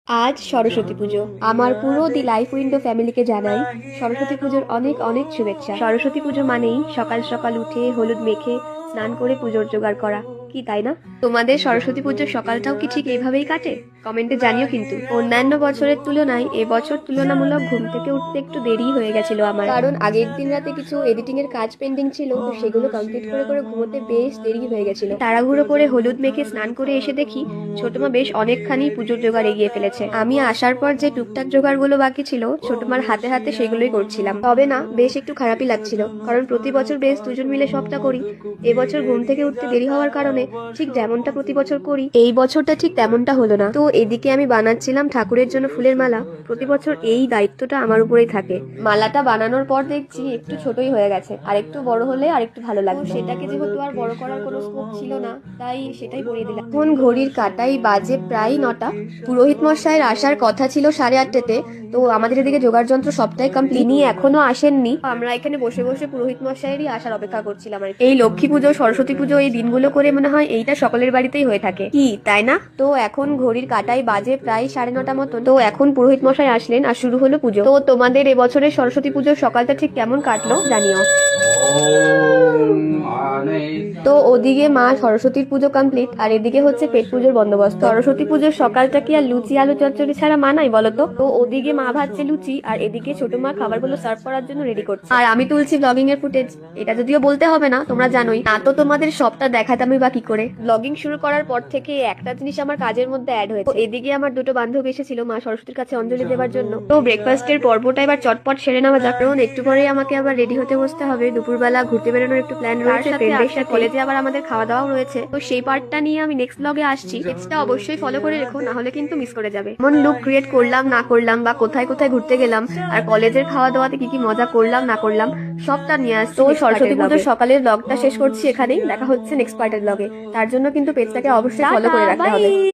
আজ সরস্বতী পুজো। আমার পুরো দি লাইফ উইন্ডো ফ্যামিলিকে জানাই সরস্বতী পুজোর অনেক অনেক শুভেচ্ছা। সরস্বতী পুজো মানেই সকাল সকাল উঠে হলুদ মেখে স্নান করে পুজোর জোগাড় করা, কি তাই না? তোমাদের সরস্বতী পুজোর সকালটাও কি ঠিক এইভাবেই কাটে? কমেন্টে জানিও কিন্তু। অন্যান্য বছরের তুলনায় এবছর তুলনামূলক ঘুম থেকে উঠতে একটু দেরি হয়ে গেছিল আমার, কারণ আগের দিন রাতে কিছু এডিটিং এর কাজ পেন্ডিং ছিল, তো সেগুলো কমপ্লিট করে করে ঘুমোতে বেশ দেরি হয়ে গেছিল। তাড়াহুড়ো করে হলুদ মেখে স্নান করে এসে দেখি ছোট মা বেশ অনেকখানি পুজোর জোগাড় এগিয়ে ফেলেছে। আমি আসার পর যে টুকটাক জোগাড়গুলো বাকি ছিল ছোট মার হাতে হাতে সেগুলোই করছিলাম। তবে না, বেশ একটু খারাপই লাগছিল, কারণ প্রতি বছর বেশ দুজন মিলে সবটা করি। এবছর ঘুম থেকে উঠতে দেরি হওয়ার কারণে ঠিক যেমনটা প্রতি বছর করি এই বছরটা ঠিক তেমনটা হলো না। তো এদিকে আমি বানাচ্ছিলাম ঠাকুরের জন্য ফুলের মালা। প্রতি বছর এই দায়িত্বটা আমার উপরেই থাকে। মালাটা বানানোর পর দেখছি একটু ছোটই হয়ে গেছে, আর একটু বড় হলে আর একটু ভালো লাগবে। সেটাকে যেহেতু আর বড় করার কোনো স্কোপ ছিল না, তাই সেটাই পরিয়ে দিলাম। এখন ঘড়ির কাঁটাই বাজে প্রায় 9টা। পুরোহিত মশাইয়ের আসার কথা ছিল 8:30-তে। তো আমাদের এদিকে জোগাড় যন্ত্র সবটাই কমপ্লিট, তিনি এখনো আসেননি। আমরা এখানে বসে বসে পুরোহিত মশাইয়েরই আসার অপেক্ষা করছিলাম। আর এই লক্ষ্মী পুজো, সরস্বতী পুজো এই দিনগুলো করে মনে হয় এইটা সকলের বাড়িতেই হয়ে থাকে, কি তাই না? তো এখন ঘড়ির কাঁটাই বাজে প্রায় 9:30 মতন। তো এখন পুরোহিত মশাই আসলেন আর শুরু হলো পুজো। তো তোমাদের এবছরের সরস্বতী পুজোর সকালটা ঠিক কেমন কাটলো জানিও। তো ওদিকে মা সরস্বতীর পুজো কমপ্লিট, আর এদিকে হচ্ছে পেট পুজোর বন্দোবস্ত। সরস্বতী পুজোর সকালটা কি আর লুচি আলু চচ্চড়ি ছাড়া মানাই বলতো? তো ওদিকে মা ভাজছে লুচি, আর এদিকে ছোট মা খাবারগুলো সার্ভ করার জন্য রেডি করছে, আর আমি তুলছি ব্লগিং এর ফুটেজ। এটা যদিও বলতে হবে না, তোমরা জানোই। না তো তোমাদের সবটা দেখাতে আমি বা কি করে। ব্লগিং শুরু করার পর থেকে একটা জিনিস আমার কাজের মধ্যে অ্যাড হয়েছে। তো এদিকে আমার দুটো বান্ধবী এসেছিল মা সরস্বতীর কাছে অঞ্জলি দেওয়ার জন্য। তো ব্রেকফাস্টের পর্বটা এবার চটপট সেরে নেওয়া যাক, কারণ একটু পরেই আমাকে আবার রেডি হতে বসতে হবে। দুপুরবেলা ঘুরতে বেরোনোর একটু প্ল্যান রয়েছে, ফ্রেন্ডদের সাথে কলেজে আবার আমাদের খাওয়া দাওয়াও রয়েছে। তো সেই পার্টটা নিয়ে আমি নেক্সট ব্লগে আসছি। পেজটা অবশ্যই ফলো করে রেখো, না হলে কিন্তু মিস করে যাবে। এমন লুক ক্রিয়েট করলাম না করলাম, বা কোথায় কোথায় ঘুরতে গেলাম, আর কলেজের খাওয়া দাওয়াতে কি কি মজা করলাম না করলাম, সবটা নিয়ে আসছি। তো সরস্বতী পুজোর সকালের ব্লগটা শেষ করছি এখানেই। দেখা হচ্ছে নেক্সট পার্টের ব্লগে। তার জন্য কিন্তু পেজটাকে অবশ্যই ফলো করে রাখতে হবে।